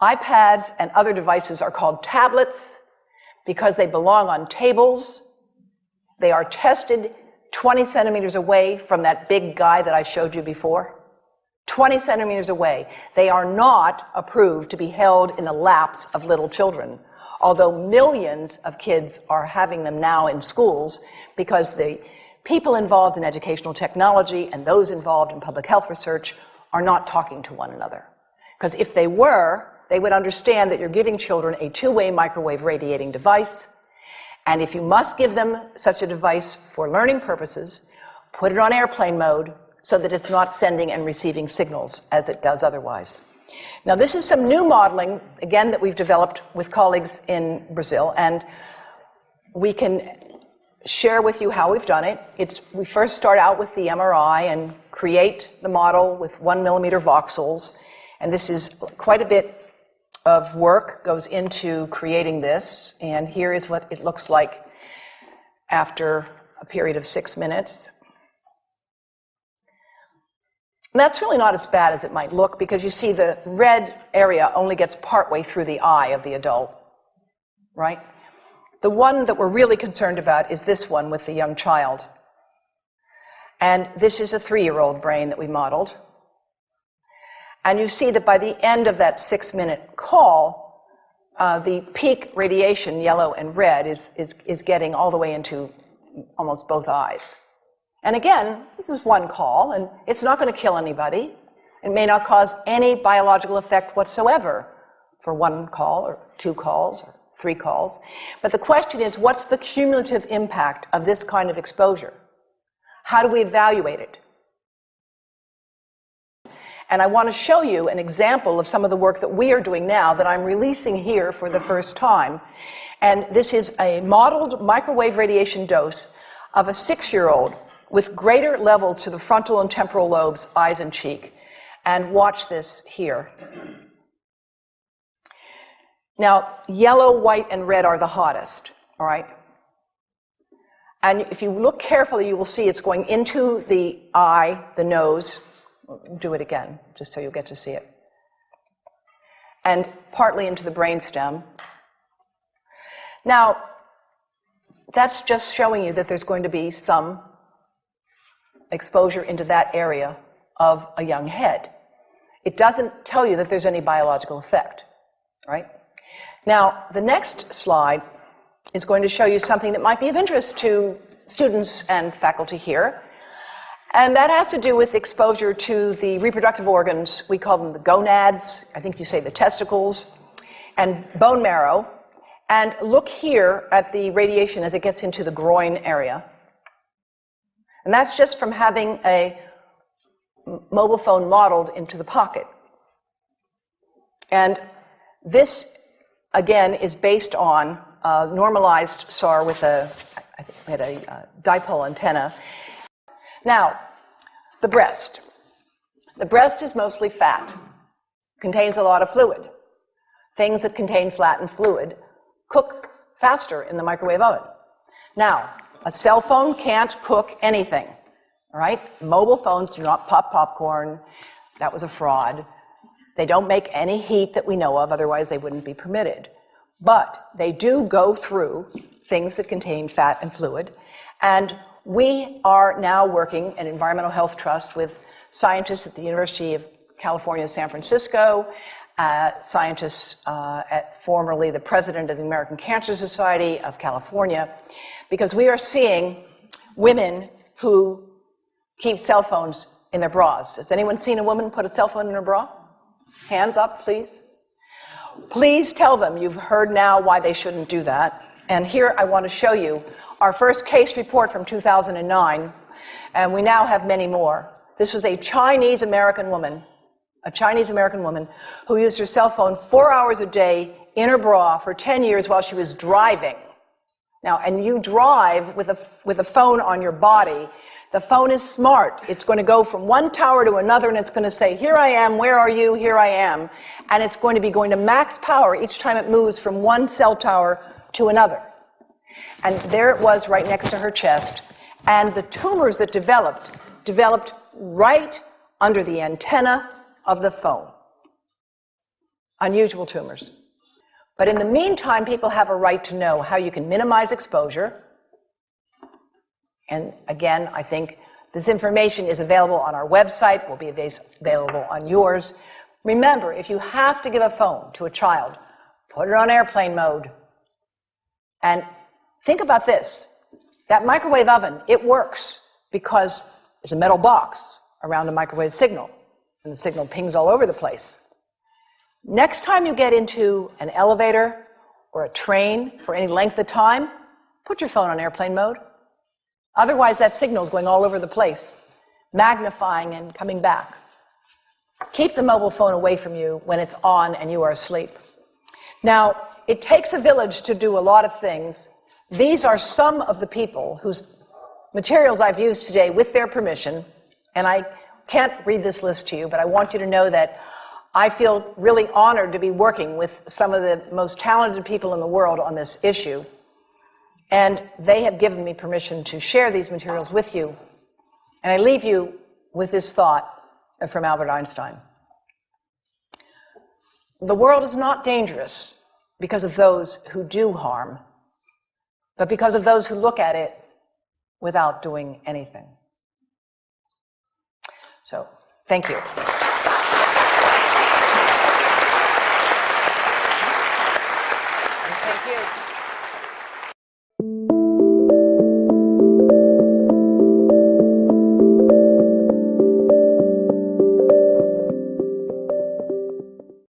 iPads and other devices are called tablets because they belong on tables. They are tested 20 centimeters away from that big guy that I showed you before. 20 centimeters away. They are not approved to be held in the laps of little children, although millions of kids are having them now in schools because the people involved in educational technology and those involved in public health research are not talking to one another. Because if they were, they would understand that you're giving children a two-way microwave radiating device, and if you must give them such a device for learning purposes, put it on airplane mode so that it's not sending and receiving signals as it does otherwise. Now, this is some new modeling, again, that we've developed with colleagues in Brazil, and we can share with you how we've done it. We first start out with the MRI and create the model with 1 millimeter voxels, and this is quite a bit of work goes into creating this, and here is what it looks like after a period of 6 minutes. And that's really not as bad as it might look, because you see the red area only gets partway through the eye of the adult, right? The one that we're really concerned about is this one with the young child. And this is a 3-year-old brain that we modeled. And you see that by the end of that 6-minute call, the peak radiation, yellow and red, is getting all the way into almost both eyes. And again, this is one call, and it's not going to kill anybody. It may not cause any biological effect whatsoever for 1 call or 2 calls or 3 calls. But the question is, what's the cumulative impact of this kind of exposure? How do we evaluate it? And I want to show you an example of some of the work that we are doing now that I'm releasing here for the first time. And this is a modeled microwave radiation dose of a 6-year-old with greater levels to the frontal and temporal lobes, eyes and cheek. And watch this here. Now, yellow, white, and red are the hottest, all right? And if you look carefully, you will see it's going into the eye, the nose. Do it again, just so you'll get to see it. And partly into the brainstem. Now, that's just showing you that there's going to be some exposure into that area of a young head. It doesn't tell you that there's any biological effect, right? Now, the next slide is going to show you something that might be of interest to students and faculty here. And that has to do with exposure to the reproductive organs. We call them the gonads. I think you say the testicles. And bone marrow. And look here at the radiation as it gets into the groin area. And that's just from having a mobile phone modeled into the pocket. And this, again, is based on a normalized SAR with I think we had a dipole antenna. Now, the breast. The breast is mostly fat, contains a lot of fluid. Things that contain fat and fluid cook faster in the microwave oven. Now, a cell phone can't cook anything, all right? Mobile phones do not pop popcorn. That was a fraud. They don't make any heat that we know of, otherwise they wouldn't be permitted. But they do go through things that contain fat and fluid. And we are now working at Environmental Health Trust with scientists at the University of California, San Francisco, scientists at formerly the president of the American Cancer Society of California, because we are seeing women who keep cell phones in their bras. Has anyone seen a woman put a cell phone in her bra? Hands up, please. Please tell them you've heard now why they shouldn't do that. And here I want to show you our first case report from 2009, and we now have many more. This was a Chinese-American woman who used her cell phone 4 hours a day in her bra for 10 years while she was driving. Now, and you drive with a phone on your body. The phone is smart. It's going to go from one tower to another, and it's going to say, here I am, where are you, here I am. And it's going to be going to max power each time it moves from one cell tower to another. And there it was right next to her chest. And the tumors that developed right under the antenna of the phone. unusual tumors. But in the meantime, people have a right to know how you can minimize exposure. And again, I think this information is available on our website, will be available on yours. Remember, if you have to give a phone to a child, put it on airplane mode. And think about this. That microwave oven, it works because there's a metal box around the microwave signal, and the signal pings all over the place. Next time you get into an elevator or a train for any length of time, put your phone on airplane mode. Otherwise, that signal is going all over the place, magnifying and coming back. Keep the mobile phone away from you when it's on and you are asleep. Now, it takes a village to do a lot of things. These are some of the people whose materials I've used today with their permission, and I can't read this list to you, but I want you to know that I feel really honored to be working with some of the most talented people in the world on this issue. And they have given me permission to share these materials with you. And I leave you with this thought from Albert Einstein. The world is not dangerous because of those who do harm, but because of those who look at it without doing anything. So, thank you. Thank you.